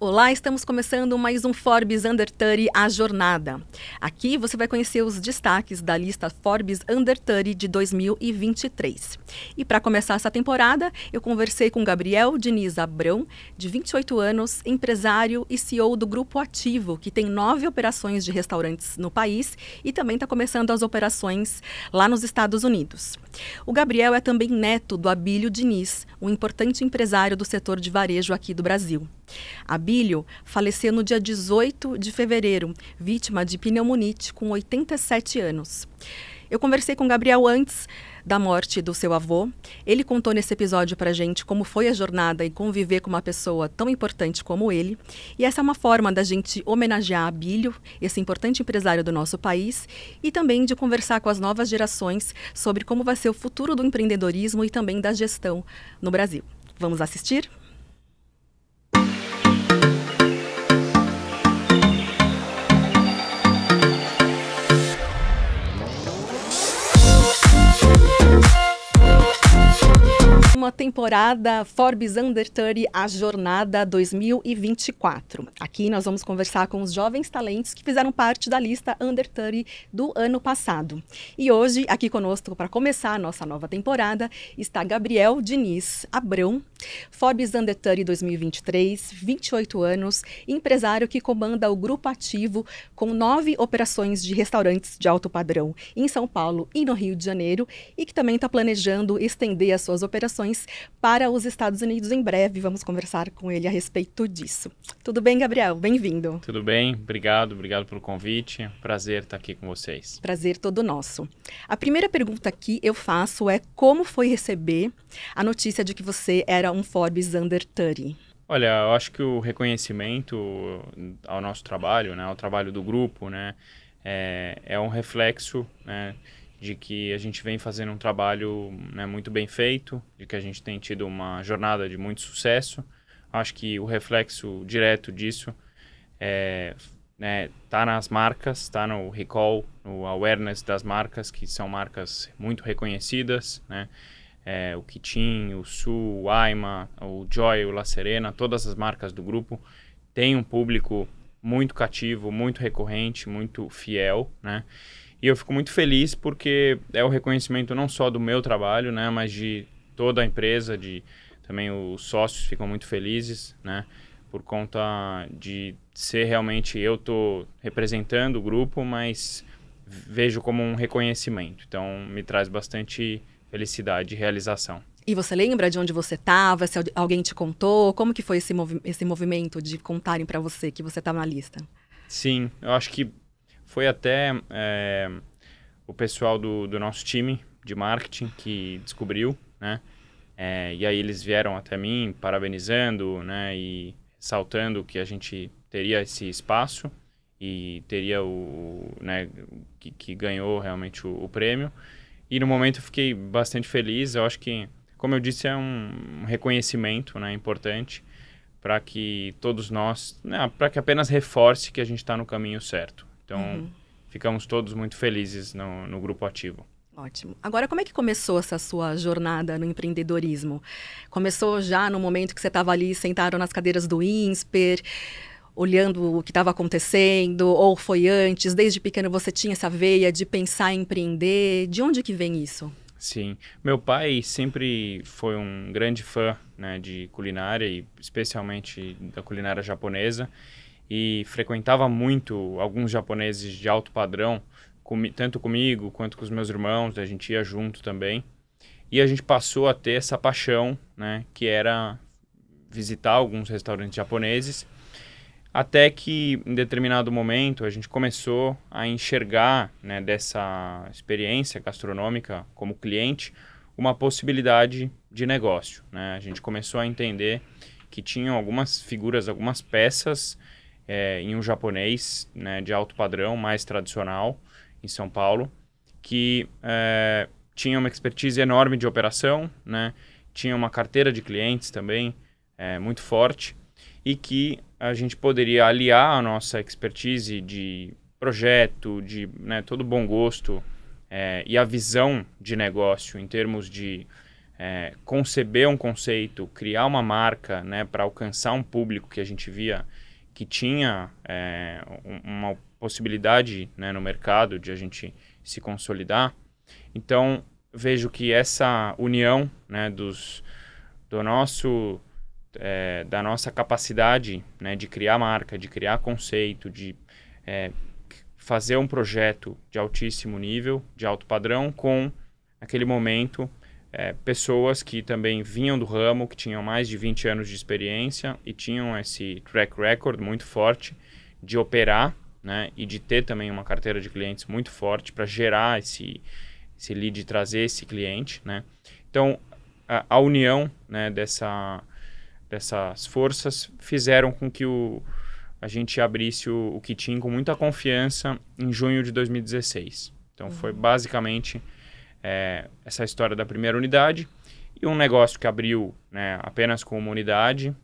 Olá, estamos começando mais um Forbes Under 30 A Jornada. Aqui você vai conhecer os destaques da lista Forbes Under 30 de 2023. E para começar essa temporada, eu conversei com Gabriel Diniz Abrão, de 28 anos, empresário e CEO do Grupo Ativo, que tem 9 operações de restaurantes no país e também está começando as operações lá nos Estados Unidos. O Gabriel é também neto do Abílio Diniz, um importante empresário do setor de varejo aqui do Brasil. Abílio faleceu no dia 18 de fevereiro, vítima de pneumonite, com 87 anos. Eu conversei com o Gabriel antes da morte do seu avô. Ele contou nesse episódio pra gente como foi a jornada e conviver com uma pessoa tão importante como ele. E essa é uma forma da gente homenagear Abílio, esse importante empresário do nosso país, e também de conversar com as novas gerações sobre como vai ser o futuro do empreendedorismo e também da gestão no Brasil. Vamos assistir? Uma temporada Forbes Under 30 A Jornada 2024. Aqui nós vamos conversar com os jovens talentos que fizeram parte da lista Under 30 do ano passado. E hoje, aqui conosco, para começar a nossa nova temporada, está Gabriel Diniz Abrão, Forbes Under 30 2023, 28 anos, empresário que comanda o Grupo Ativo com 9 operações de restaurantes de alto padrão em São Paulo e no Rio de Janeiro e que também está planejando estender as suas operações para os Estados Unidos em breve. Vamos conversar com ele a respeito disso. Tudo bem, Gabriel? Bem-vindo. Tudo bem, obrigado pelo convite. Prazer estar aqui com vocês. Prazer todo nosso. A primeira pergunta que eu faço é como foi receber a notícia de que você era um Forbes Under 30? Olha, eu acho que o reconhecimento ao nosso trabalho, né, ao trabalho do grupo, né, é um reflexo, né, de que a gente vem fazendo um trabalho, né, muito bem feito, de que a gente tem tido uma jornada de muito sucesso. Acho que o reflexo direto disso tá nas marcas, tá no recall, no awareness das marcas, que são marcas muito reconhecidas, né? O Kitchen, o Sul, o Aima, o Joy, o La Serena, todas as marcas do grupo têm um público muito cativo, muito recorrente, muito fiel, né? E eu fico muito feliz porque é o reconhecimento não só do meu trabalho, né, mas de toda a empresa, também os sócios ficam muito felizes, né, por conta de ser realmente, eu estou representando o grupo, mas vejo como um reconhecimento. Então, me traz bastante felicidade e realização. E você lembra de onde você estava, se alguém te contou? Como que foi esse movimento de contarem para você que você estava na lista? Sim, eu acho que foi até o pessoal do nosso time de marketing que descobriu, né? E aí eles vieram até mim parabenizando, né? E ressaltando que a gente teria esse espaço e teria né, que ganhou realmente o prêmio. E no momento eu fiquei bastante feliz. Eu acho que, como eu disse, é um reconhecimento, né, importante para que todos nós, né, para que apenas reforce que a gente está no caminho certo. Então, ficamos todos muito felizes no Grupo Ativo. Ótimo. Agora, como é que começou essa sua jornada no empreendedorismo? Começou já no momento que você estava ali sentado nas cadeiras do INSPER, olhando o que estava acontecendo, ou foi antes? Desde pequeno você tinha essa veia de pensar em empreender? De onde que vem isso? Sim. Meu pai sempre foi um grande fã, né, de culinária, e especialmente da culinária japonesa. E frequentava muito alguns japoneses de alto padrão, tanto comigo quanto com os meus irmãos, a gente ia junto também. E a gente passou a ter essa paixão, né, que era visitar alguns restaurantes japoneses, até que em determinado momento a gente começou a enxergar, né, dessa experiência gastronômica como cliente, uma possibilidade de negócio, né? A gente começou a entender que tinham algumas figuras, algumas peças em um japonês, né, de alto padrão, mais tradicional, em São Paulo, que tinha uma expertise enorme de operação, né, tinha uma carteira de clientes também muito forte, e que a gente poderia aliar a nossa expertise de projeto, de, né, todo bom gosto e a visão de negócio em termos de conceber um conceito, criar uma marca, né, para alcançar um público que a gente via que tinha uma possibilidade, né, no mercado de a gente se consolidar. Então, vejo que essa união, né, da nossa capacidade, né, de criar marca, de criar conceito, de fazer um projeto de altíssimo nível, de alto padrão, com, naquele momento, pessoas que também vinham do ramo, que tinham mais de 20 anos de experiência e tinham esse track record muito forte de operar, né, e de ter também uma carteira de clientes muito forte para gerar esse lead, trazer esse cliente, né? Então, a união, né, dessas forças fizeram com que a gente abrisse o Kitim com muita confiança em junho de 2016. Então, foi basicamente essa história da primeira unidade e um negócio que abriu, né, apenas com uma unidade.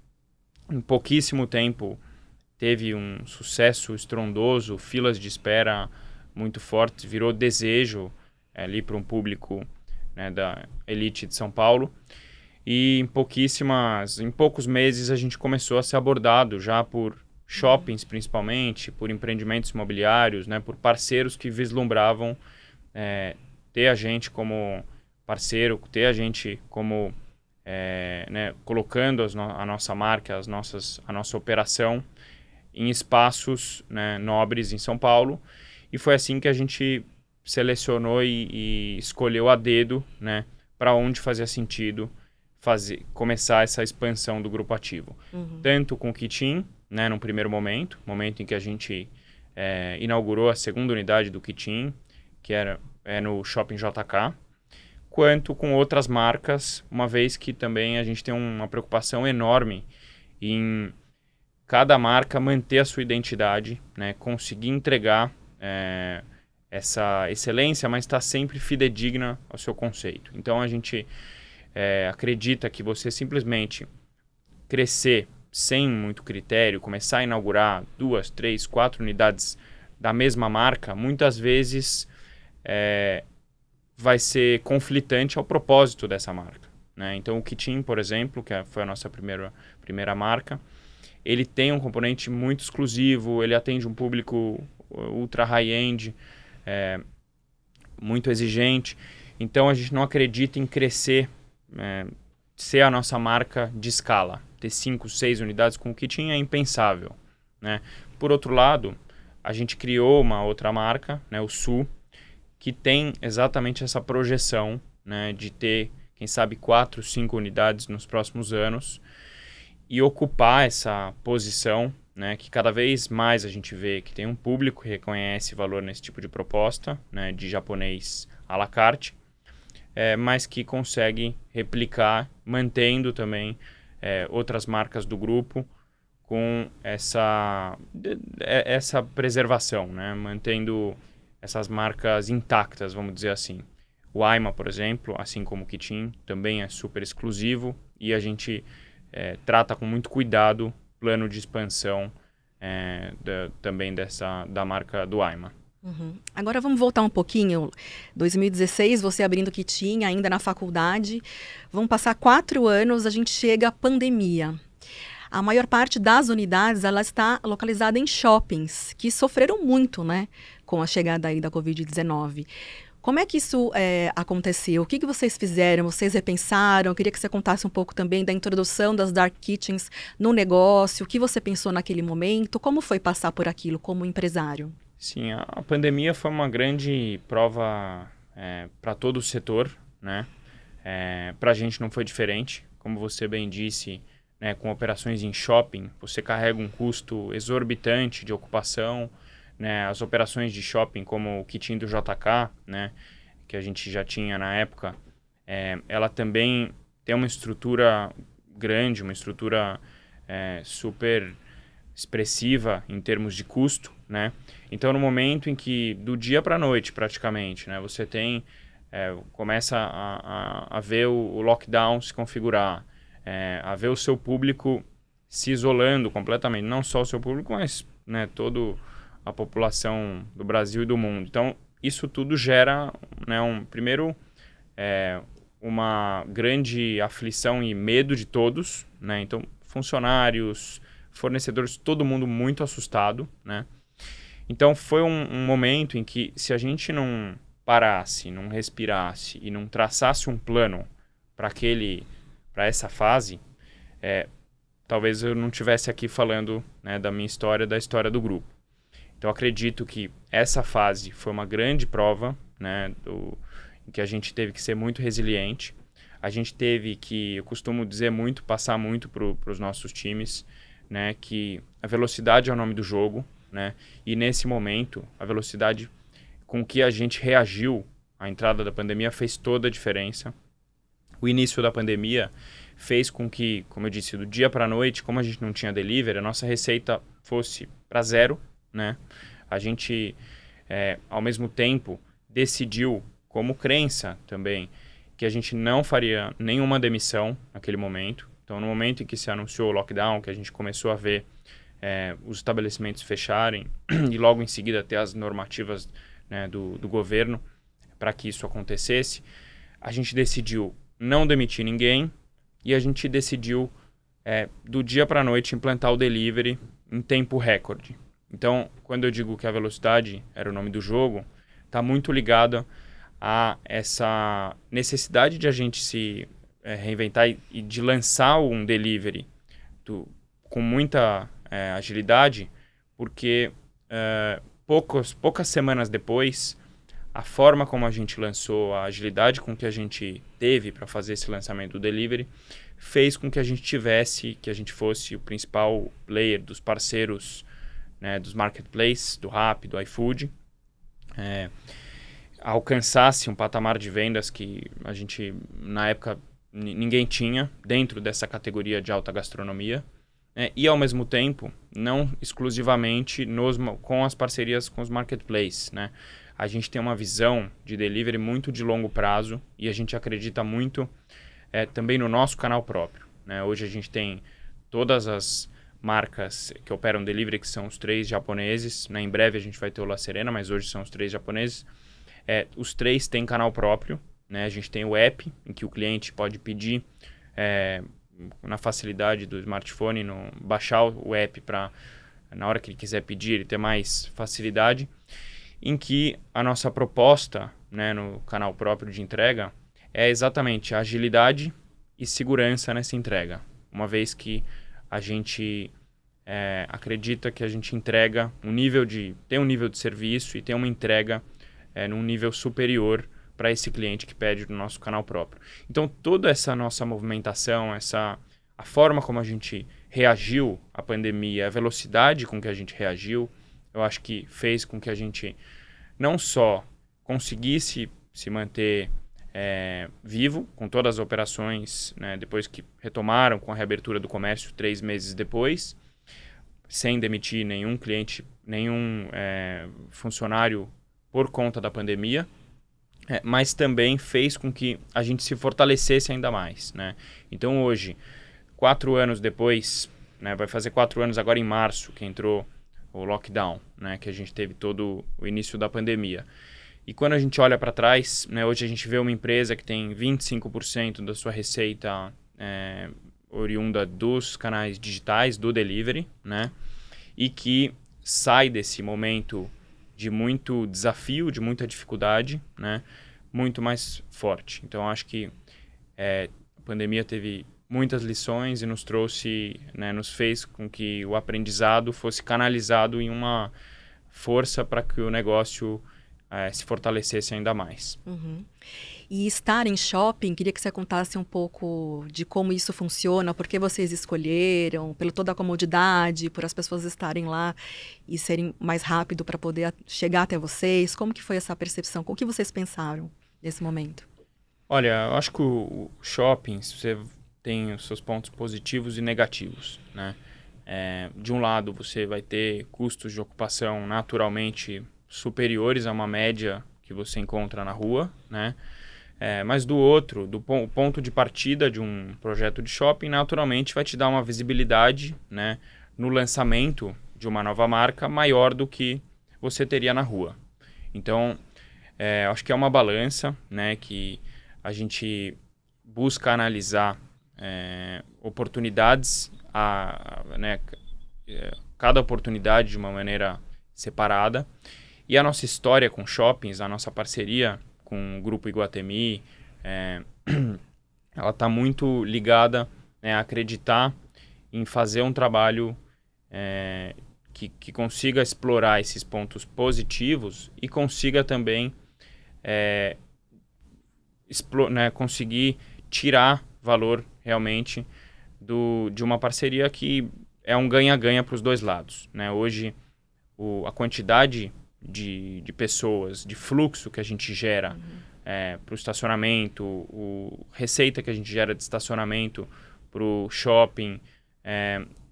Em pouquíssimo tempo teve um sucesso estrondoso, filas de espera muito fortes, virou desejo ali para um público, né, da elite de São Paulo. E em poucos meses a gente começou a ser abordado já por shoppings principalmente, por empreendimentos imobiliários, né, por parceiros que vislumbravam ter a gente como parceiro, ter a gente como, né, colocando a nossa marca, a nossa operação em espaços, né, nobres em São Paulo. E foi assim que a gente selecionou e escolheu a dedo, né, para onde fazia sentido começar essa expansão do Grupo Ativo. Tanto com o Kitim, né, num primeiro momento em que a gente inaugurou a segunda unidade do Kitim, que é no Shopping JK, quanto com outras marcas, uma vez que também a gente tem uma preocupação enorme em cada marca manter a sua identidade, né, conseguir entregar essa excelência, mas estar sempre fidedigna ao seu conceito. Então, a gente acredita que você simplesmente crescer sem muito critério, começar a inaugurar 2, 3, 4 unidades da mesma marca, muitas vezes vai ser conflitante ao propósito dessa marca, né? Então, o Kitim, por exemplo, que foi a nossa primeira marca, ele tem um componente muito exclusivo, ele atende um público ultra high-end, muito exigente. Então, a gente não acredita em crescer, ser a nossa marca de escala. Ter 5, 6 unidades com o Kitim é impensável, né? Por outro lado, a gente criou uma outra marca, né, o Su, que tem exatamente essa projeção, né, de ter, quem sabe, 4, 5 unidades nos próximos anos e ocupar essa posição, né, que cada vez mais a gente vê que tem um público que reconhece valor nesse tipo de proposta, né, de japonês à la carte, mas que consegue replicar, mantendo também outras marcas do grupo com essa preservação, né, mantendo essas marcas intactas, vamos dizer assim. O Aima, por exemplo, assim como o Kitim, também é super exclusivo e a gente trata com muito cuidado o plano de expansão também da marca do Aima. Agora vamos voltar um pouquinho. 2016, você abrindo o Kitim, ainda na faculdade. Vão passar 4 anos, a gente chega à pandemia. A maior parte das unidades ela está localizada em shoppings, que sofreram muito, né, com a chegada aí da Covid-19. Como é que isso aconteceu? O que vocês fizeram? Vocês repensaram? Eu queria que você contasse um pouco também da introdução das Dark Kitchens no negócio. O que você pensou naquele momento? Como foi passar por aquilo como empresário? Sim, a pandemia foi uma grande prova para todo o setor, né? Para a gente não foi diferente. Como você bem disse, né, com operações em shopping, você carrega um custo exorbitante de ocupação, né? As operações de shopping, como o Kitim do JK, né, que a gente já tinha na época, ela também tem uma estrutura grande, uma estrutura super expressiva em termos de custo, né? Então, no momento em que, do dia para a noite, praticamente, né, você começa a ver o lockdown se configurar, a ver o seu público se isolando completamente, não só o seu público, mas, né, toda a população do Brasil e do mundo. Então, isso tudo gera, né, primeiro, uma grande aflição e medo de todos, né? Então, funcionários, fornecedores, todo mundo muito assustado, né? Então, foi um momento em que, se a gente não parasse, não respirasse e não traçasse um plano para essa fase, talvez eu não estivesse aqui falando, né, da minha história, da história do grupo. Então, acredito que essa fase foi uma grande prova, né, em que a gente teve que ser muito resiliente. A gente teve que, eu costumo dizer muito, passar muito para os nossos times, né, que a velocidade é o nome do jogo, né, e nesse momento, a velocidade com que a gente reagiu à entrada da pandemia fez toda a diferença. O início da pandemia fez com que, como eu disse, do dia para a noite, como a gente não tinha delivery, a nossa receita fosse para zero, né? A gente, ao mesmo tempo, decidiu, como crença também, que a gente não faria nenhuma demissão naquele momento. Então, no momento em que se anunciou o lockdown, que a gente começou a ver os estabelecimentos fecharem e logo em seguida ter as normativas, né, do governo para que isso acontecesse, a gente decidiu não demitir ninguém e a gente decidiu, do dia para a noite, implantar o delivery em tempo recorde. Então, quando eu digo que a velocidade era o nome do jogo, está muito ligado a essa necessidade de a gente se reinventar e de lançar um delivery com muita agilidade, porque poucas semanas depois, a forma como a gente lançou, a agilidade com que a gente teve para fazer esse lançamento do delivery, fez com que a gente fosse o principal player dos parceiros, né, dos marketplaces, do Rappi, do iFood, alcançasse um patamar de vendas que a gente, na época, ninguém tinha dentro dessa categoria de alta gastronomia, e, ao mesmo tempo, não exclusivamente com as parcerias com os marketplaces, né? A gente tem uma visão de delivery muito de longo prazo e a gente acredita muito também no nosso canal próprio, né? Hoje a gente tem todas as marcas que operam delivery, que são os 3 japoneses, né? Em breve a gente vai ter o La Serena, mas hoje são os 3 japoneses. Os 3 têm canal próprio, né? A gente tem o app, em que o cliente pode pedir na facilidade do smartphone, baixar o app para, na hora que ele quiser pedir, ele ter mais facilidade, em que a nossa proposta, né, no canal próprio de entrega é exatamente a agilidade e segurança nessa entrega, uma vez que a gente acredita que a gente entrega tem um nível de serviço e tem uma entrega num nível superior para esse cliente que pede no nosso canal próprio. Então, toda essa nossa movimentação, a forma como a gente reagiu à pandemia, a velocidade com que a gente reagiu, eu acho que fez com que a gente não só conseguisse se manter vivo com todas as operações, né, depois que retomaram com a reabertura do comércio 3 meses depois, sem demitir nenhum cliente, nenhum funcionário por conta da pandemia, mas também fez com que a gente se fortalecesse ainda mais, né? Então hoje, 4 anos depois, né, vai fazer 4 anos agora em março que entrou o lockdown, né, que a gente teve todo o início da pandemia. E quando a gente olha para trás, né, hoje a gente vê uma empresa que tem 25% da sua receita oriunda dos canais digitais, do delivery, né, e que sai desse momento de muito desafio, de muita dificuldade, né, muito mais forte. Então, acho que a pandemia teve muitas lições e nos trouxe, né, nos fez com que o aprendizado fosse canalizado em uma força para que o negócio se fortalecesse ainda mais. Uhum. E estar em shopping, queria que você contasse um pouco de como isso funciona, por que vocês escolheram, pela toda a comodidade, por as pessoas estarem lá e serem mais rápido para poder chegar até vocês. Como que foi essa percepção? O que vocês pensaram nesse momento? Olha, eu acho que o shopping, você tem os seus pontos positivos e negativos, né? De um lado, você vai ter custos de ocupação naturalmente superiores a uma média que você encontra na rua, né? Mas do outro, o ponto de partida de um projeto de shopping, naturalmente vai te dar uma visibilidade, né, no lançamento de uma nova marca maior do que você teria na rua. Então, acho que é uma balança, né, que a gente busca analisar oportunidades, né, cada oportunidade de uma maneira separada. E a nossa história com shoppings, a nossa parceria com o Grupo Iguatemi, ela está muito ligada, né, a acreditar em fazer um trabalho que consiga explorar esses pontos positivos e consiga também né, conseguir tirar valor realmente de uma parceria que é um ganha-ganha para os dois lados, né? Hoje, a quantidade de pessoas, de fluxo que a gente gera para o estacionamento, receita que a gente gera de estacionamento para o shopping,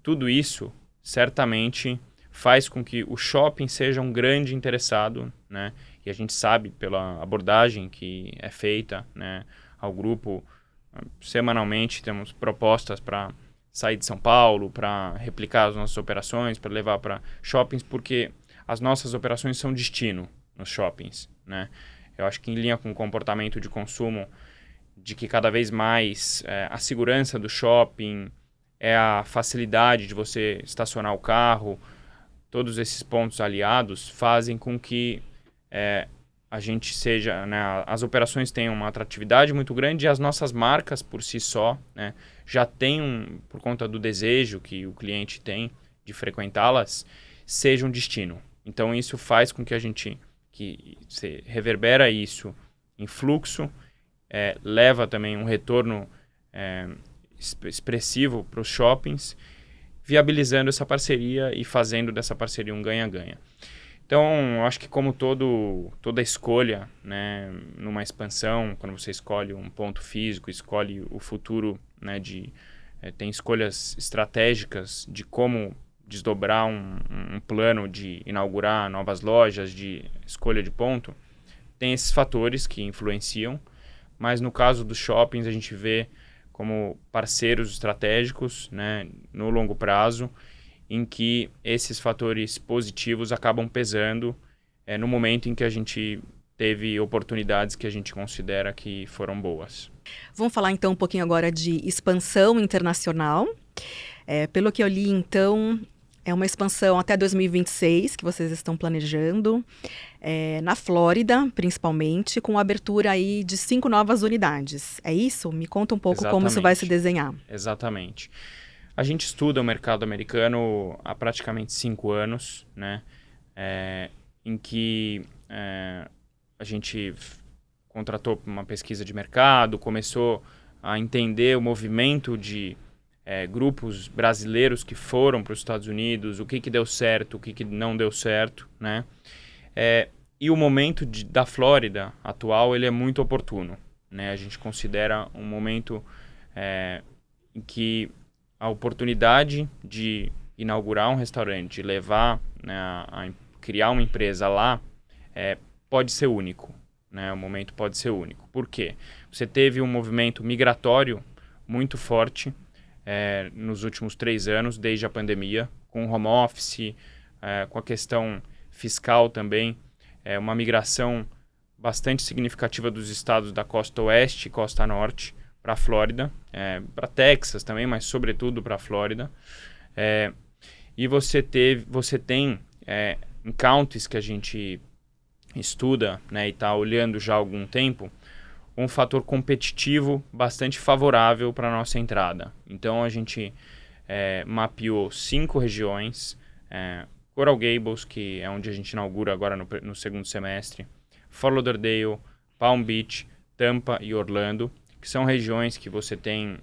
tudo isso certamente faz com que o shopping seja um grande interessado, né? E a gente sabe pela abordagem que é feita, né, ao grupo, semanalmente temos propostas para sair de São Paulo, para replicar as nossas operações, para levar para shoppings, porque as nossas operações são destino nos shoppings, né? Eu acho que em linha com o comportamento de consumo, de que cada vez mais a segurança do shopping, a facilidade de você estacionar o carro, todos esses pontos aliados fazem com que a gente seja, né, as operações tenham uma atratividade muito grande e as nossas marcas por si só, né, já têm, por conta do desejo que o cliente tem de frequentá-las, seja um destino. Então isso faz com que a gente se reverbera isso em fluxo, leva também um retorno expressivo para os shoppings, viabilizando essa parceria e fazendo dessa parceria um ganha-ganha. Então, eu acho que como toda escolha, né, numa expansão, quando você escolhe um ponto físico, escolhe o futuro, né, tem escolhas estratégicas de como desdobrar um plano de inaugurar novas lojas, de escolha de ponto, tem esses fatores que influenciam, mas no caso dos shoppings a gente vê como parceiros estratégicos, né, no longo prazo, em que esses fatores positivos acabam pesando no momento em que a gente teve oportunidades que a gente considera que foram boas. Vamos falar então um pouquinho agora de expansão internacional. Pelo que eu li, então, é uma expansão até 2026 que vocês estão planejando, na Flórida, principalmente, com a abertura aí de 5 novas unidades. É isso? Me conta um pouco como isso vai se desenhar. Exatamente. A gente estuda o mercado americano há praticamente 5 anos, né? Em que a gente contratou uma pesquisa de mercado, começou a entender o movimento de grupos brasileiros que foram para os Estados Unidos, o que deu certo, o que não deu certo, né? E o momento da Flórida atual, ele é muito oportuno, né? A gente considera um momento em que a oportunidade de inaugurar um restaurante, levar, né, a criar uma empresa lá, pode ser único, né? O momento pode ser único. Por quê? Você teve um movimento migratório muito forte nos últimos 3 anos, desde a pandemia, com o home office, com a questão fiscal também, uma migração bastante significativa dos estados da costa oeste e costa norte para a Flórida, para Texas também, mas sobretudo para a Flórida. E você tem em counties que a gente estuda, né, e está olhando já há algum tempo, um fator competitivo bastante favorável para a nossa entrada. Então a gente mapeou 5 regiões, Coral Gables, que é onde a gente inaugura agora no segundo semestre, Fort Lauderdale, Palm Beach, Tampa e Orlando, que são regiões que você tem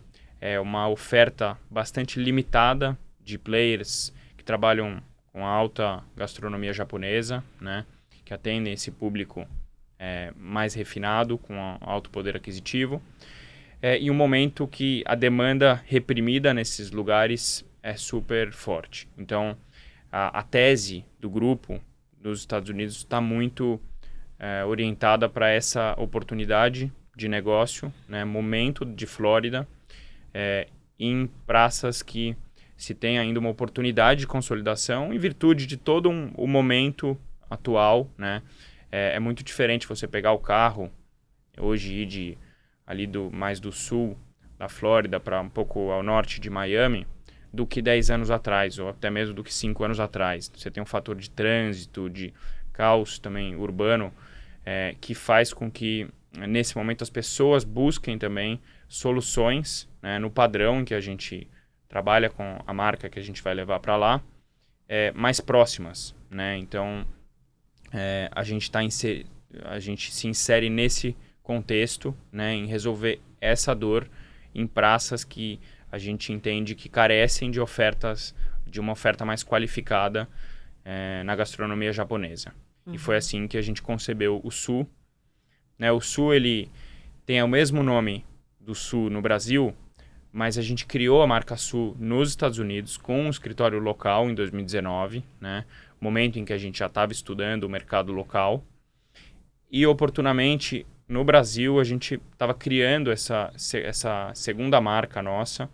uma oferta bastante limitada de players que trabalham com a alta gastronomia japonesa, né, que atendem esse público mais refinado, com alto poder aquisitivo, e um momento que a demanda reprimida nesses lugares é super forte. Então, a tese do grupo dos Estados Unidos está muito orientada para essa oportunidade de negócio, né, momento de Flórida, em praças que se tem ainda uma oportunidade de consolidação em virtude de todo o momento atual, né? É muito diferente você pegar o carro hoje e ir de ali mais do sul da Flórida para um pouco ao norte de Miami, do que 10 anos atrás, ou até mesmo do que 5 anos atrás. Você tem um fator de trânsito, de caos também urbano, que faz com que, nesse momento, as pessoas busquem também soluções, né, no padrão em que a gente trabalha com a marca que a gente vai levar para lá, mais próximas, né? Então, a gente se insere nesse contexto, né, em resolver essa dor em praças que a gente entende que carecem de uma oferta mais qualificada na gastronomia japonesa. E foi assim que a gente concebeu o Su. Né? O Su, ele tem o mesmo nome do Su no Brasil, mas a gente criou a marca Su nos Estados Unidos com um escritório local em 2019, né? Momento em que a gente já estava estudando o mercado local. E, oportunamente, no Brasil, a gente estava criando essa segunda marca nossa,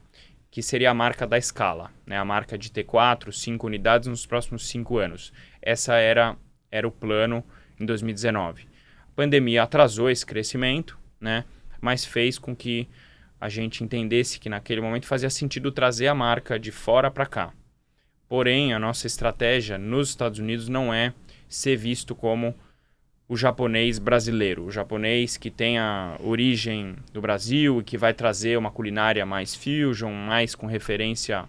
que seria a marca da escala, né? A marca de ter 4, 5 unidades nos próximos 5 anos. Essa era o plano em 2019. A pandemia atrasou esse crescimento, né? Mas fez com que a gente entendesse que naquele momento fazia sentido trazer a marca de fora para cá. Porém, a nossa estratégia nos Estados Unidos não é ser visto como o japonês brasileiro, o japonês que tem a origem do Brasil e que vai trazer uma culinária mais fusion, mais com referência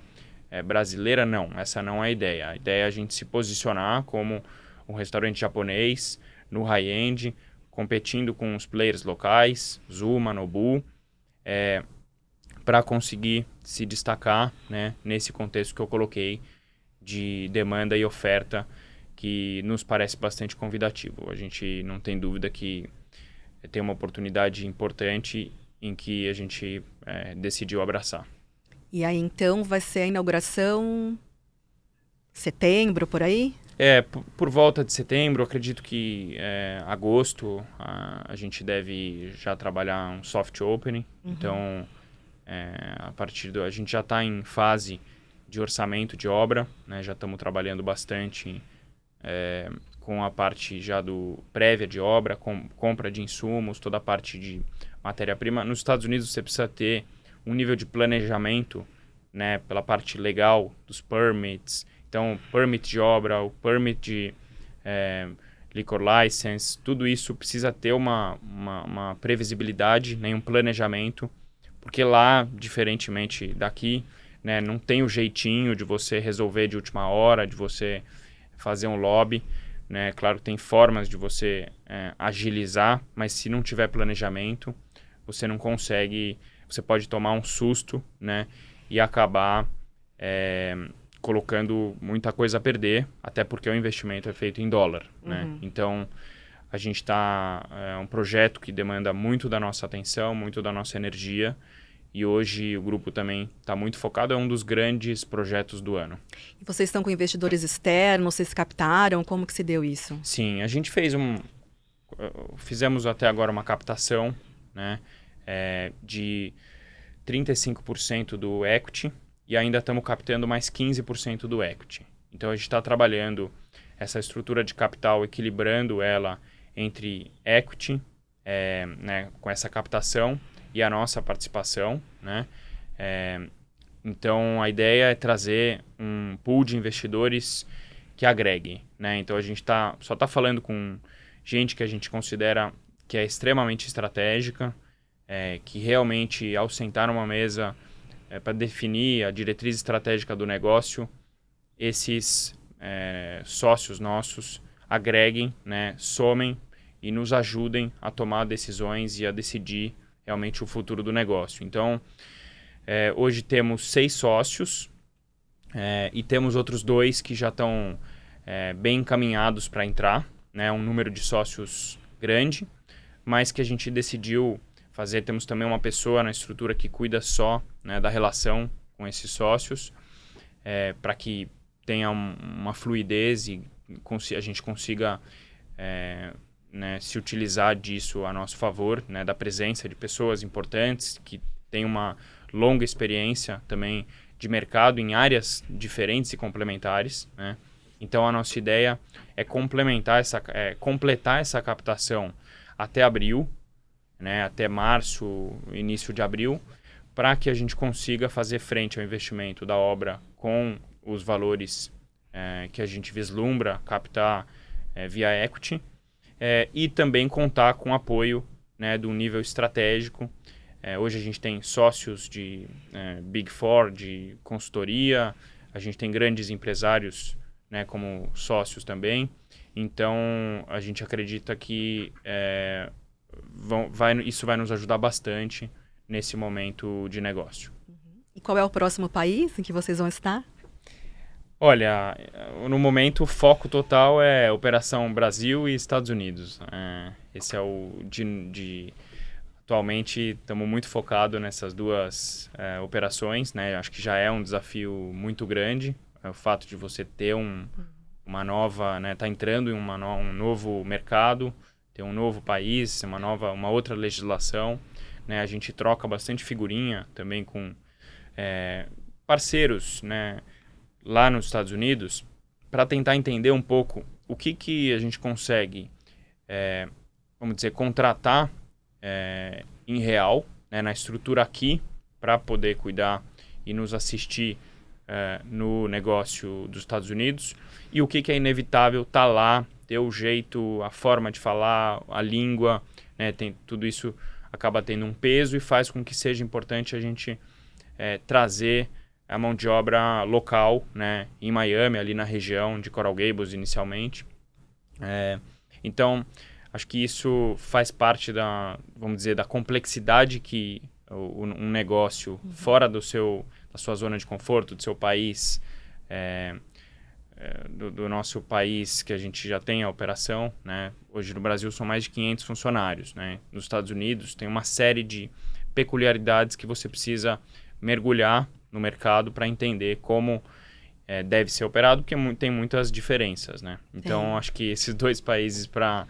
brasileira. Não, essa não é a ideia. A ideia é a gente se posicionar como um restaurante japonês no high-end, competindo com os players locais, Zuma, Nobu, para conseguir se destacar, né, nesse contexto que eu coloquei de demanda e oferta, que nos parece bastante convidativo. A gente não tem dúvida que tem uma oportunidade importante em que a gente decidiu abraçar. E aí, então, vai ser a inauguração setembro, por aí? Por volta de setembro, acredito que agosto a gente deve já trabalhar um soft opening. Uhum. Então, a gente já está em fase de orçamento de obra, né? Já estamos trabalhando bastante com a parte já do prévia de obra, com compra de insumos, toda a parte de matéria-prima. Nos Estados Unidos você precisa ter um nível de planejamento, né, pela parte legal dos permits. Então, permit de obra, o permit de liquor license, tudo isso precisa ter uma previsibilidade, né, um planejamento, porque lá, diferentemente daqui, né, não tem o jeitinho de você resolver de última hora, de você fazer um lobby, né? Claro que tem formas de você agilizar, mas se não tiver planejamento, você não consegue, você pode tomar um susto, né, e acabar colocando muita coisa a perder, até porque o investimento é feito em dólar, né? Então, a gente está um projeto que demanda muito da nossa atenção, muito da nossa energia, e hoje o grupo também está muito focado, é um dos grandes projetos do ano. E vocês estão com investidores externos, vocês captaram? Como que se deu isso? Sim, a gente fizemos até agora uma captação, né, de 35% do equity, e ainda estamos captando mais 15% do equity. Então, a gente está trabalhando essa estrutura de capital, equilibrando ela entre equity, né, com essa captação, e a nossa participação, né? Então, a ideia é trazer um pool de investidores que agregue, né? Então, a gente só está falando com gente que a gente considera que é extremamente estratégica, que realmente, ao sentar numa mesa para definir a diretriz estratégica do negócio, esses sócios nossos agreguem, né, somem e nos ajudem a tomar decisões e a decidir realmente o futuro do negócio. Então, hoje temos 6 sócios e temos outros 2 que já estão bem encaminhados para entrar, né? Um número de sócios grande, mas que a gente decidiu fazer. Temos também uma pessoa na estrutura que cuida só, né, da relação com esses sócios, para que tenha uma fluidez e a gente consiga né, se utilizar disso a nosso favor, né, da presença de pessoas importantes que têm uma longa experiência também de mercado em áreas diferentes e complementares, né? Então, a nossa ideia é completar essa captação até abril, né, até março, início de abril, para que a gente consiga fazer frente ao investimento da obra com os valores que a gente vislumbra captar via equity, e também contar com apoio, né, do nível estratégico. Hoje a gente tem sócios de Big Four, de consultoria, a gente tem grandes empresários, né, como sócios também. Então, a gente acredita que isso vai nos ajudar bastante nesse momento de negócio. E qual é o próximo país em que vocês vão estar? Olha, no momento o foco total é Operação Brasil e Estados Unidos. Esse é o atualmente estamos muito focados nessas duas operações, né? Acho que já é um desafio muito grande, o fato de você ter uma nova, né, tá entrando em um novo mercado, ter um novo país, uma outra legislação, né? A gente troca bastante figurinha também com parceiros, né, lá nos Estados Unidos, para tentar entender um pouco o que a gente consegue, vamos dizer, contratar em real, né, na estrutura aqui, para poder cuidar e nos assistir no negócio dos Estados Unidos, e o que é inevitável tá lá, ter o jeito, a forma de falar, a língua, né, tudo isso acaba tendo um peso e faz com que seja importante a gente trazer a mão de obra local, né, em Miami, ali na região de Coral Gables inicialmente. Então, acho que isso faz parte vamos dizer, da complexidade que um negócio fora da sua zona de conforto, do seu país, do nosso país que a gente já tem a operação, né? Hoje no Brasil são mais de 500 funcionários, né? Nos Estados Unidos tem uma série de peculiaridades que você precisa mergulhar no mercado para entender como deve ser operado, porque tem muitas diferenças, né? Então, acho que esses dois países para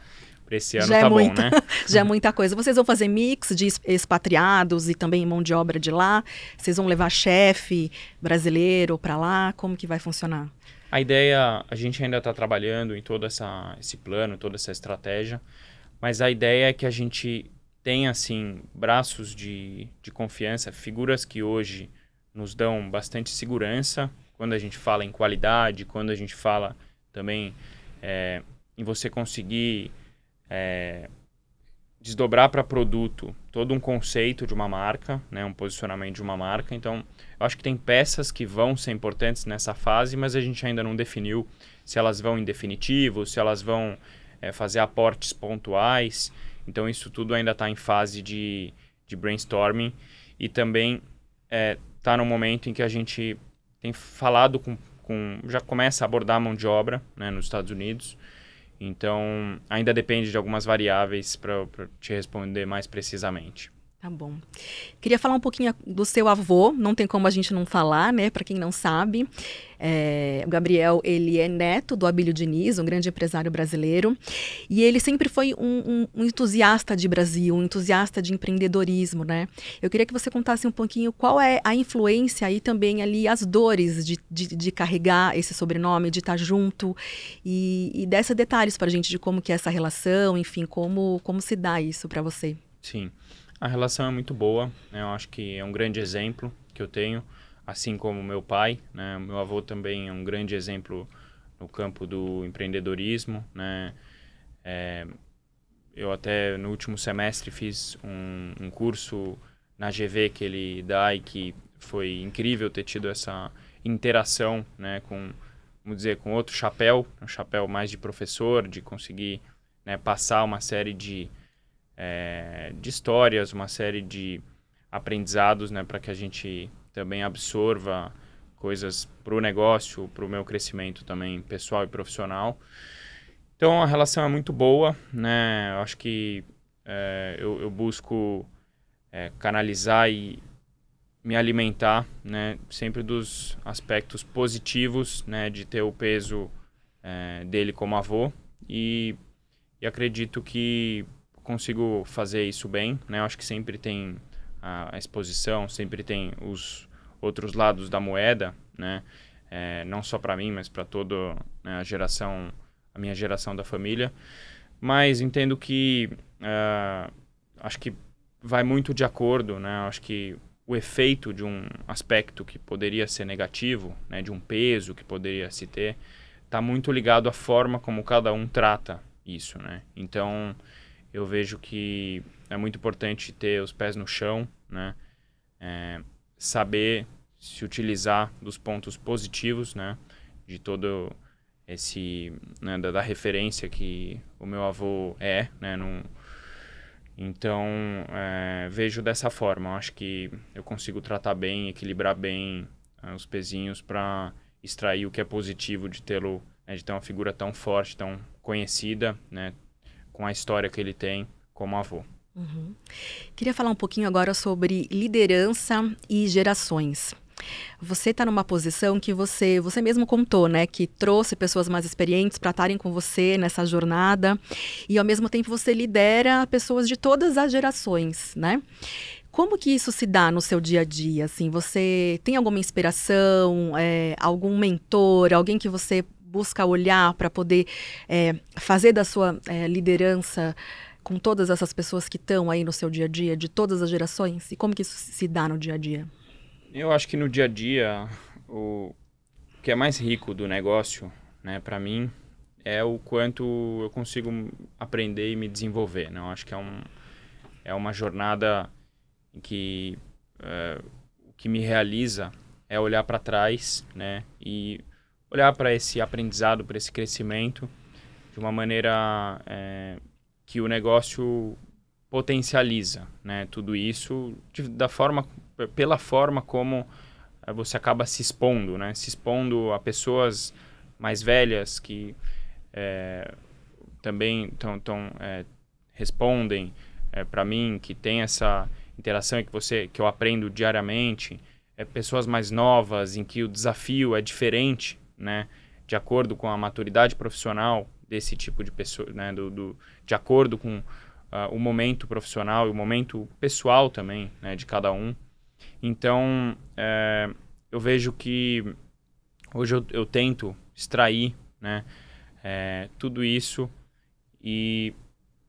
esse ano tá bom, né? Já é muita coisa. Vocês vão fazer mix de expatriados e também mão de obra de lá? Vocês vão levar chefe brasileiro para lá? Como que vai funcionar? A ideia, a gente ainda está trabalhando em todo esse plano, toda essa estratégia, mas a ideia é que a gente tenha, assim, braços de confiança, figuras que hoje nos dão bastante segurança quando a gente fala em qualidade, quando a gente fala também em você conseguir desdobrar para produto todo um conceito de uma marca, né, um posicionamento de uma marca. Então, eu acho que tem peças que vão ser importantes nessa fase, mas a gente ainda não definiu se elas vão em definitivo, se elas vão fazer aportes pontuais. Então, isso tudo ainda está em fase de brainstorming e também está no momento em que a gente tem falado já começa a abordar a mão de obra, né, nos Estados Unidos. Então, ainda depende de algumas variáveis para te responder mais precisamente. Tá bom. Queria falar um pouquinho do seu avô, não tem como a gente não falar, né? Para quem não sabe, o Gabriel, ele é neto do Abílio Diniz, um grande empresário brasileiro, e ele sempre foi um entusiasta de Brasil, um entusiasta de empreendedorismo, né? Eu queria que você contasse um pouquinho qual é a influência e também ali as dores de carregar esse sobrenome, de estar junto, e desse detalhes para a gente de como que é essa relação, enfim, como se dá isso para você. Sim. A relação é muito boa, né? Eu acho que é um grande exemplo que eu tenho, assim como meu pai, né? Meu avô também é um grande exemplo no campo do empreendedorismo, né? Eu até no último semestre fiz um curso na GV que ele dá e que foi incrível ter tido essa interação, né? Vamos dizer, com outro chapéu, um chapéu mais de professor, de conseguir, né, passar uma série de histórias, uma série de aprendizados, né, para que a gente também absorva coisas para o negócio, para o meu crescimento também pessoal e profissional. Então, a relação é muito boa, né? Eu acho que eu busco canalizar e me alimentar, né, sempre dos aspectos positivos, né, de ter o peso dele como avô e acredito que consigo fazer isso bem, né? Eu acho que sempre tem a exposição, sempre tem os outros lados da moeda, né? Não só para mim, mas para toda, né, a minha geração da família. Mas entendo que acho que vai muito de acordo, né? Acho que o efeito de um aspecto que poderia ser negativo, né, de um peso que poderia se ter, está muito ligado à forma como cada um trata isso, né? Então, eu vejo que é muito importante ter os pés no chão, né? Saber se utilizar dos pontos positivos, né? De todo esse, né, da referência que o meu avô né? Então, vejo dessa forma. Eu acho que eu consigo tratar bem, equilibrar bem os pezinhos para extrair o que é positivo de tê-lo, né, de ter uma figura tão forte, tão conhecida, né, com a história que ele tem como avô. Uhum. Queria falar um pouquinho agora sobre liderança e gerações. Você está numa posição que você mesmo contou, né? Que trouxe pessoas mais experientes para estarem com você nessa jornada. E, ao mesmo tempo, você lidera pessoas de todas as gerações, né? Como que isso se dá no seu dia a dia? Assim, você tem alguma inspiração, algum mentor, alguém que você busca olhar para poder fazer da sua liderança com todas essas pessoas que estão aí no seu dia a dia, de todas as gerações? E como que isso se dá no dia a dia? Eu acho que no dia a dia, o que é mais rico do negócio, né, para mim, é o quanto eu consigo aprender e me desenvolver, né? Eu acho que é uma jornada em que o que me realiza é olhar para trás, né, e olhar para esse aprendizado, para esse crescimento de uma maneira que o negócio potencializa, né, tudo isso pela forma como você acaba se expondo, né, se expondo a pessoas mais velhas que também respondem para mim, que tem essa interação que eu aprendo diariamente, pessoas mais novas em que o desafio é diferente, né, de acordo com a maturidade profissional desse tipo de pessoa, né, de acordo com o momento profissional e o momento pessoal também, né, de cada um. Então, eu vejo que hoje eu tento extrair, né, tudo isso e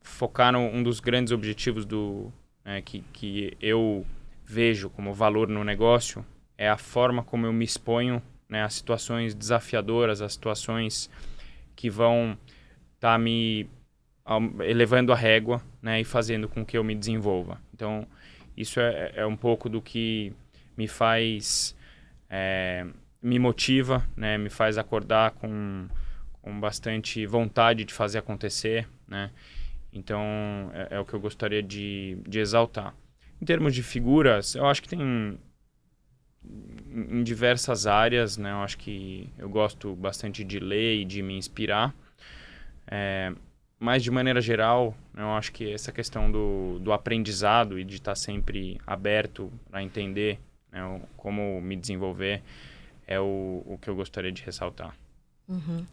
focar um dos grandes objetivos que eu vejo como valor no negócio é a forma como eu me exponho, né, a situações desafiadoras, a situações que vão estar me elevando a régua, né, e fazendo com que eu me desenvolva. Então, isso é um pouco do que me faz, me motiva, né, me faz acordar com bastante vontade de fazer acontecer, né? Então, é o que eu gostaria de exaltar. Em termos de figuras, eu acho que tem em diversas áreas, né? Eu acho que eu gosto bastante de ler e de me inspirar. Mas, de maneira geral, eu acho que essa questão do aprendizado e de estar sempre aberto para entender, né, como me desenvolver é o que eu gostaria de ressaltar. Uhum.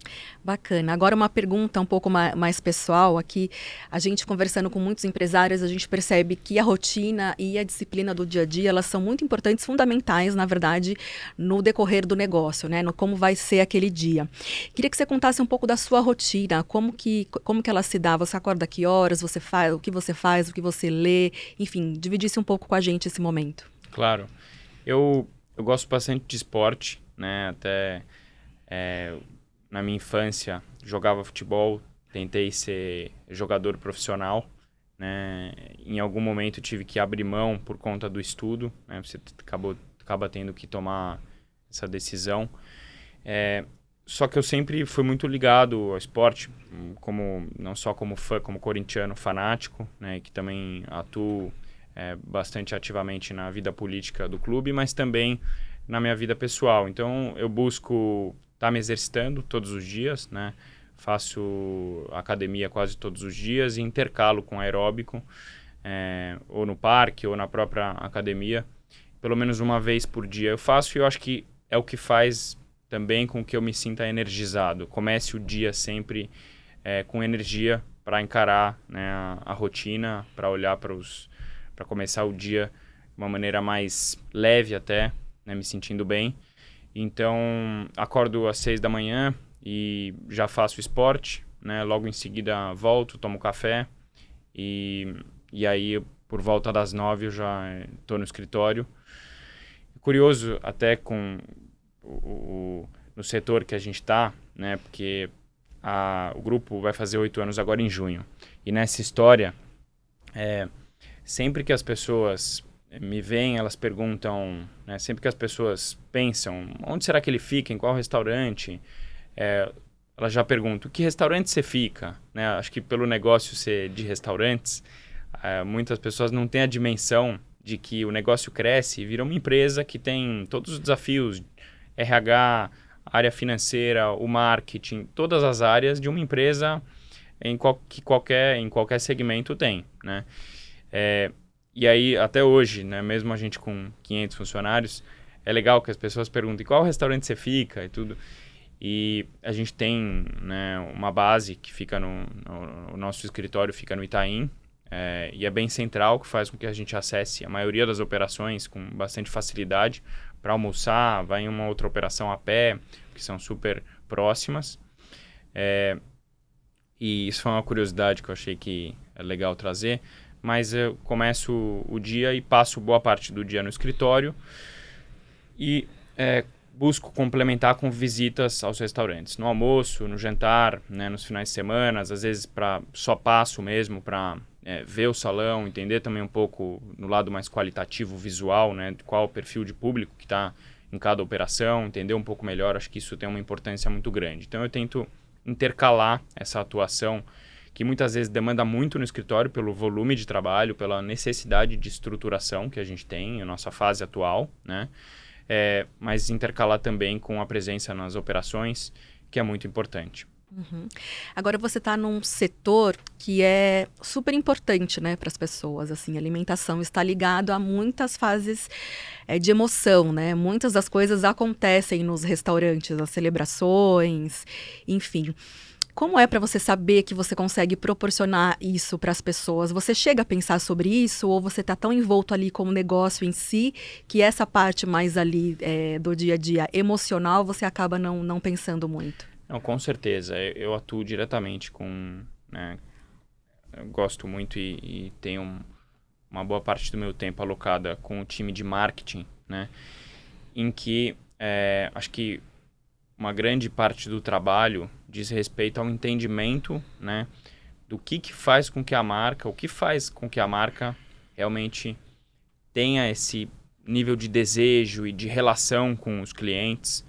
Bacana. Agora uma pergunta um pouco mais pessoal aqui. A gente conversando com muitos empresários, a gente percebe que a rotina e a disciplina do dia a dia, elas são muito importantes, fundamentais, na verdade, no decorrer do negócio, né? No como vai ser aquele dia. Queria que você contasse um pouco da sua rotina, como que ela se dá? Você acorda que horas você faz, o que você lê, enfim, dividisse um pouco com a gente esse momento. Claro. Eu gosto bastante de esporte, né? Até na minha infância, jogava futebol, tentei ser jogador profissional, né? Em algum momento tive que abrir mão por conta do estudo, né? Você acaba tendo que tomar essa decisão. Só que eu sempre fui muito ligado ao esporte, não só como fã, como corintiano fanático, né? Que também atuo bastante ativamente na vida política do clube, mas também na minha vida pessoal. Então, eu busco estar me exercitando todos os dias, né? Faço academia quase todos os dias e intercalo com aeróbico, ou no parque ou na própria academia, pelo menos uma vez por dia eu faço, e eu acho que é o que faz também com que eu me sinta energizado. Comece o dia sempre com energia para encarar, né, a rotina, para olhar para começar o dia de uma maneira mais leve até, né, me sentindo bem. Então, acordo às 6 da manhã e já faço esporte, né? Logo em seguida volto, tomo café e e aí por volta das 9 eu já estou no escritório. Curioso até com no setor que a gente está, né? Porque o grupo vai fazer 8 anos agora em junho. E nessa história, sempre que as pessoas me veem, elas perguntam, né? Sempre que as pessoas pensam, onde será que ele fica, em qual restaurante? Elas já perguntam, que restaurante você fica? Né? Acho que pelo negócio ser de restaurantes, muitas pessoas não têm a dimensão de que o negócio cresce e vira uma empresa que tem todos os desafios, RH, área financeira, o marketing, todas as áreas de uma empresa em qualquer segmento tem, né? E aí, até hoje, né, mesmo a gente com 500 funcionários, é legal que as pessoas perguntem qual restaurante você fica e tudo. E a gente tem, né, uma base que fica o nosso escritório fica no Itaim, e é bem central, que faz com que a gente acesse a maioria das operações com bastante facilidade. Para almoçar, vai em uma outra operação a pé, que são super próximas. E isso foi uma curiosidade que eu achei que é legal trazer. Mas eu começo o dia e passo boa parte do dia no escritório e busco complementar com visitas aos restaurantes. No almoço, no jantar, né, nos finais de semana, às vezes só passo mesmo para ver o salão, entender também um pouco no lado mais qualitativo, visual, né, qual o perfil de público que está em cada operação, entender um pouco melhor. Acho que isso tem uma importância muito grande. Então eu tento intercalar essa atuação que muitas vezes demanda muito no escritório pelo volume de trabalho, pela necessidade de estruturação que a gente tem, a nossa fase atual, né? Mas intercalar também com a presença nas operações, que é muito importante. Uhum. Agora você está num setor que é super importante, né, para as pessoas. Assim, a alimentação está ligado a muitas fases de emoção, né? Muitas das coisas acontecem nos restaurantes, as celebrações, enfim. Como é para você saber que você consegue proporcionar isso para as pessoas? Você chega a pensar sobre isso ou você está tão envolto ali com o negócio em si que essa parte mais ali do dia a dia emocional você acaba não pensando muito? Não, com certeza. Eu atuo diretamente com... né, eu gosto muito e tenho uma boa parte do meu tempo alocada com o time de marketing, né? Em que acho que uma grande parte do trabalho diz respeito ao entendimento, né, do que faz com que a marca, o que faz com que a marca realmente tenha esse nível de desejo e de relação com os clientes.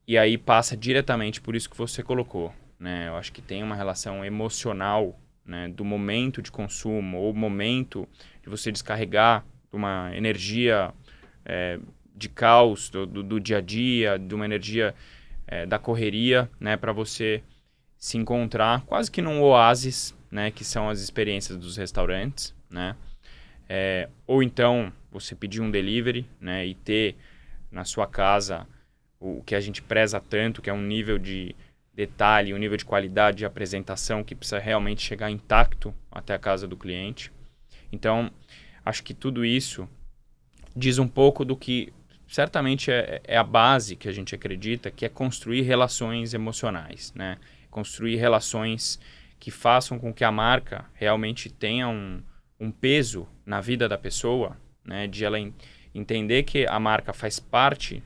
E aí passa diretamente por isso que você colocou, né? Eu acho que tem uma relação emocional, né, do momento de consumo ou momento de você descarregar uma energia de caos do dia a dia, de uma energia da correria, né, para você se encontrar quase que num oásis, né, que são as experiências dos restaurantes, né? Ou então você pedir um delivery, né, e ter na sua casa o que a gente preza tanto, que é um nível de detalhe, um nível de qualidade de apresentação que precisa realmente chegar intacto até a casa do cliente. Então, acho que tudo isso diz um pouco do que certamente é a base que a gente acredita, que é construir relações emocionais, né? Construir relações que façam com que a marca realmente tenha um peso na vida da pessoa, né? De ela entender que a marca faz parte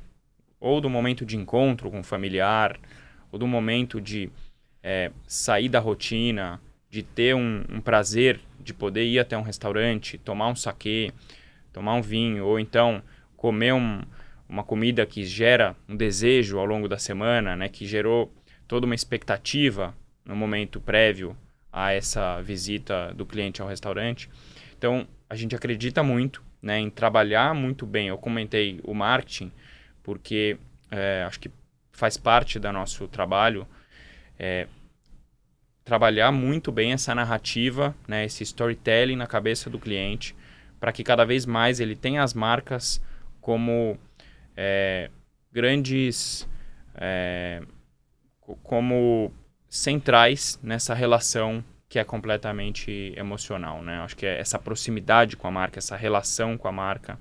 ou do momento de encontro com o familiar, ou do momento de sair da rotina, de ter um prazer de poder ir até um restaurante, tomar um saquê, tomar um vinho, ou então comer uma comida que gera um desejo ao longo da semana, né, que gerou toda uma expectativa no momento prévio a essa visita do cliente ao restaurante. Então, a gente acredita muito, né, em trabalhar muito bem. Eu comentei o marketing, porque acho que faz parte do nosso trabalho trabalhar muito bem essa narrativa, né, esse storytelling na cabeça do cliente, para que cada vez mais ele tenha as marcas como grandes, como centrais nessa relação que é completamente emocional, né? Acho que essa proximidade com a marca, essa relação com a marca,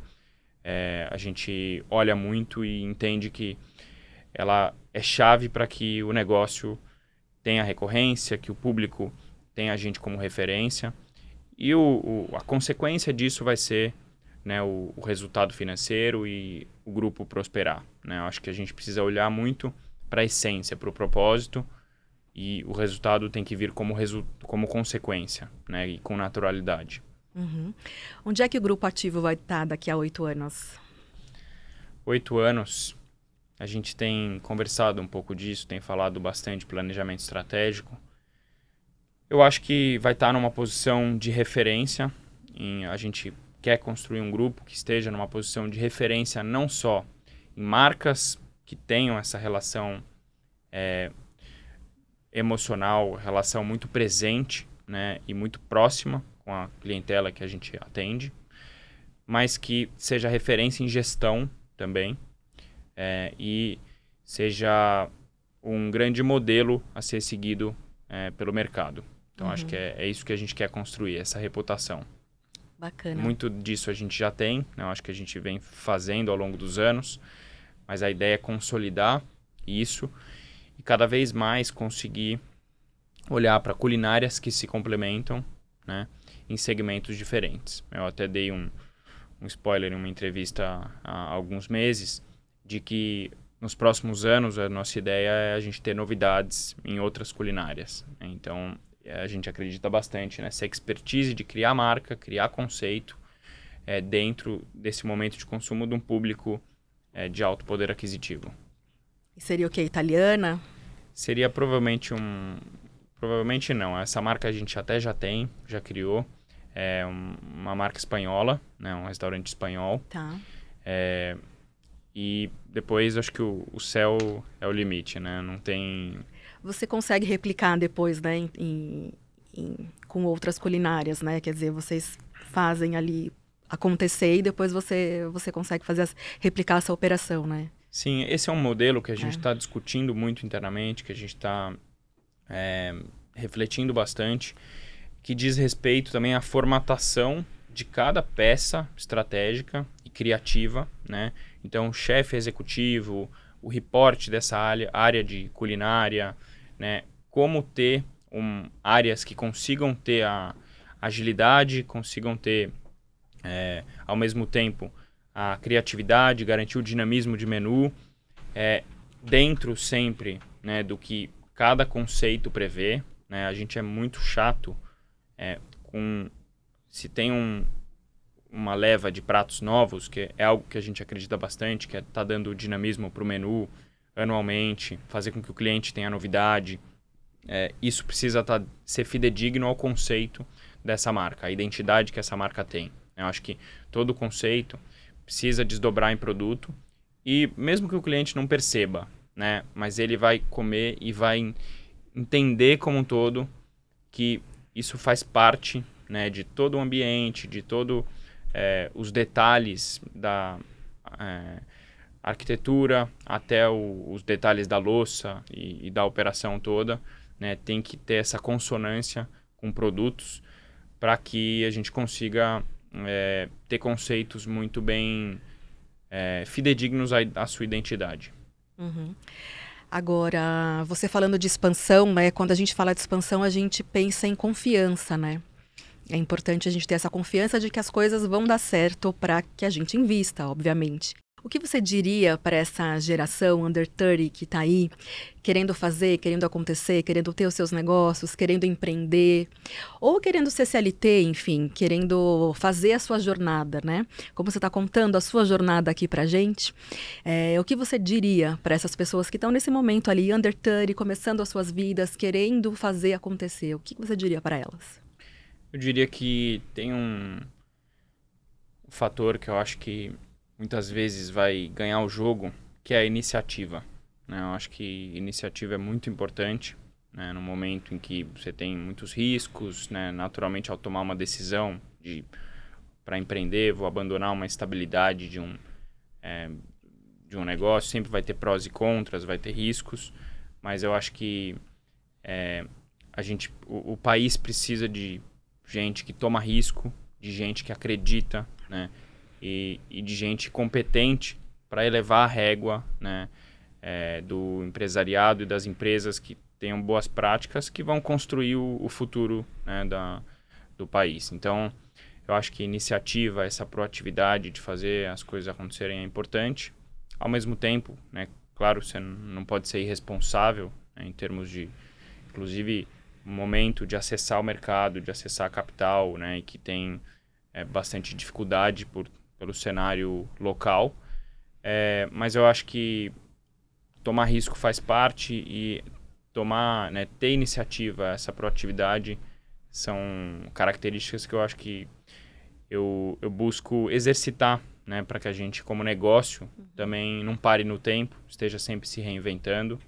a gente olha muito e entende que ela é chave para que o negócio tenha recorrência, que o público tenha a gente como referência E a consequência disso vai ser, né, o resultado financeiro e o grupo prosperar. Né? Eu acho que a gente precisa olhar muito para a essência, para o propósito, e o resultado tem que vir como consequência, né, e com naturalidade. Uhum. Onde é que o grupo ativo vai estar daqui a 8 anos? 8 anos, a gente tem conversado um pouco disso, tem falado bastante de planejamento estratégico. Eu acho que vai estar numa posição de referência. A gente quer construir um grupo que esteja numa posição de referência não só em marcas que tenham essa relação emocional, relação muito presente, né, e muito próxima com a clientela que a gente atende, mas que seja referência em gestão também, e seja um grande modelo a ser seguido pelo mercado. Então, acho que é isso que a gente quer construir, essa reputação. Bacana. Muito disso a gente já tem, né? Eu acho que a gente vem fazendo ao longo dos anos, mas a ideia é consolidar isso e cada vez mais conseguir olhar para culinárias que se complementam, né, em segmentos diferentes. Eu até dei um spoiler em uma entrevista há alguns meses, de que nos próximos anos a nossa ideia é a gente ter novidades em outras culinárias. Então, a gente acredita bastante nessa expertise de criar marca, criar conceito dentro desse momento de consumo de um público de alto poder aquisitivo. E seria o quê? Italiana? Seria provavelmente Provavelmente não. Essa marca a gente até já tem, já criou. É uma marca espanhola, né? Um restaurante espanhol. Tá. E depois acho que o céu é o limite, né? Não tem... Você consegue replicar depois, né, com outras culinárias, né? Quer dizer, vocês fazem ali acontecer e depois você consegue replicar essa operação, né? Sim, esse é um modelo que a gente está discutindo muito internamente, que a gente está refletindo bastante, que diz respeito também à formatação de cada peça estratégica e criativa, né? Então, o chefe executivo, o reporte dessa área de culinária, né? Como ter áreas que consigam ter a agilidade, consigam ter, ao mesmo tempo, a criatividade, garantir o dinamismo de menu, dentro sempre, né, do que cada conceito prevê, né? A gente é muito chato se tem uma leva de pratos novos, que é algo que a gente acredita bastante, que é tá dando dinamismo para o menu anualmente, fazer com que o cliente tenha novidade. Isso precisa ser fidedigno ao conceito dessa marca, a identidade que essa marca tem. Eu acho que todo conceito precisa desdobrar em produto e mesmo que o cliente não perceba, né, mas ele vai comer e vai entender como um todo que isso faz parte, né, de todo o ambiente, de todo os detalhes da arquitetura, até os detalhes da louça e da operação toda, né, tem que ter essa consonância com produtos para que a gente consiga ter conceitos muito bem fidedignos à sua identidade. Uhum. Agora, você falando de expansão, né? Quando a gente fala de expansão, a gente pensa em confiança, né? É importante a gente ter essa confiança de que as coisas vão dar certo para que a gente invista, obviamente. O que você diria para essa geração under 30 que está aí, querendo fazer, querendo acontecer, querendo ter os seus negócios, querendo empreender, ou querendo ser CLT, enfim, querendo fazer a sua jornada, né? Como você está contando a sua jornada aqui para a gente, o que você diria para essas pessoas que estão nesse momento ali, under 30, começando as suas vidas, querendo fazer acontecer? O que você diria para elas? Eu diria que tem um fator que eu acho que muitas vezes vai ganhar o jogo, que é a iniciativa, né? Eu acho que iniciativa é muito importante, né? No momento em que você tem muitos riscos, né? Naturalmente, ao tomar uma decisão para empreender, vou abandonar uma estabilidade de um negócio, sempre vai ter prós e contras, vai ter riscos, mas eu acho que o país precisa de gente que toma risco, de gente que acredita, né? E de gente competente para elevar a régua, né, do empresariado e das empresas que tenham boas práticas que vão construir o futuro, né, do país. Então, eu acho que iniciativa, essa proatividade de fazer as coisas acontecerem é importante. Ao mesmo tempo, né, claro, você não pode ser irresponsável, né, em termos de, inclusive, momento de acessar o mercado, de acessar a capital, né, e que tem bastante dificuldade pelo cenário local. Mas eu acho que tomar risco faz parte e tomar, né, ter iniciativa, essa proatividade, são características que eu acho que eu busco exercitar, né, para que a gente, como negócio, também não pare no tempo, esteja sempre se reinventando.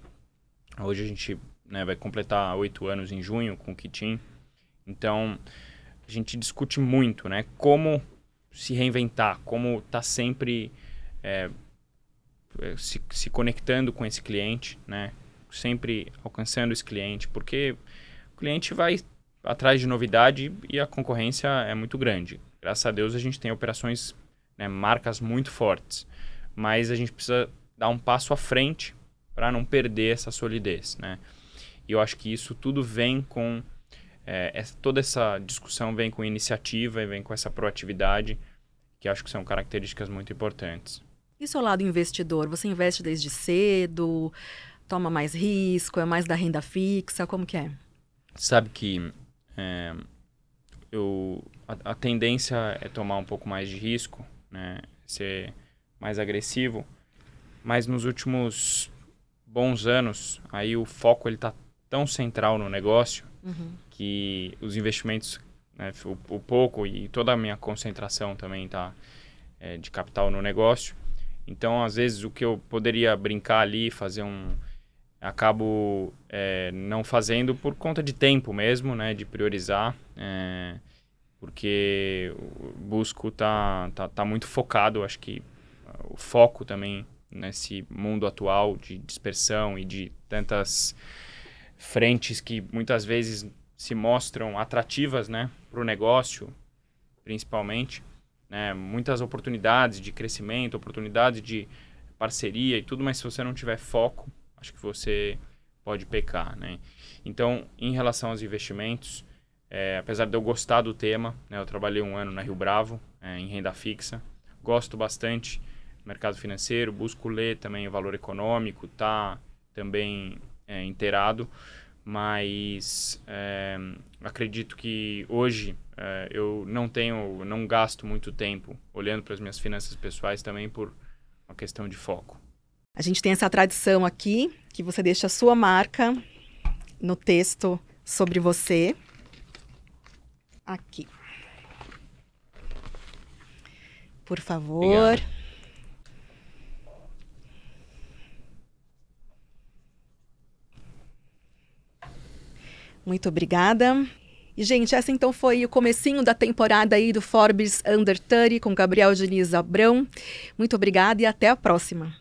Hoje a gente, né, vai completar 8 anos em junho com o Kitim. Então, a gente discute muito, né, como se reinventar, como estar sempre se conectando com esse cliente, né, sempre alcançando esse cliente, porque o cliente vai atrás de novidade e a concorrência é muito grande. Graças a Deus a gente tem operações, né, marcas muito fortes, mas a gente precisa dar um passo à frente para não perder essa solidez, né? E eu acho que isso tudo vem com toda essa discussão vem com iniciativa e vem com essa proatividade, que acho que são características muito importantes. E o seu lado investidor? Você investe desde cedo? Toma mais risco? É mais da renda fixa? Como que é? Sabe que a tendência é tomar um pouco mais de risco, né? Ser mais agressivo, mas nos últimos bons anos, aí o foco ele tá tão central no negócio que os investimentos, né, o pouco e toda a minha concentração também tá de capital no negócio. Então, às vezes, o que eu poderia brincar ali, acabo não fazendo por conta de tempo mesmo, né, de priorizar, porque busco tá muito focado. Acho que o foco também nesse mundo atual de dispersão e de tantas frentes que muitas vezes se mostram atrativas, né, para o negócio, principalmente, né, muitas oportunidades de crescimento, oportunidades de parceria e tudo, mas se você não tiver foco, acho que você pode pecar, né? Então, em relação aos investimentos, apesar de eu gostar do tema, né, eu trabalhei 1 ano na Rio Bravo, em renda fixa, gosto bastante do mercado financeiro, busco ler também o valor econômico, tá também inteirado, mas acredito que hoje eu não gasto muito tempo olhando para as minhas finanças pessoais também por uma questão de foco. A gente tem essa tradição aqui, que você deixa a sua marca no texto sobre você. Aqui. Por favor. Obrigado. Muito obrigada. E, gente, essa então foi o comecinho da temporada aí do Forbes Under 30 com Gabriel Diniz Abrão. Muito obrigada e até a próxima.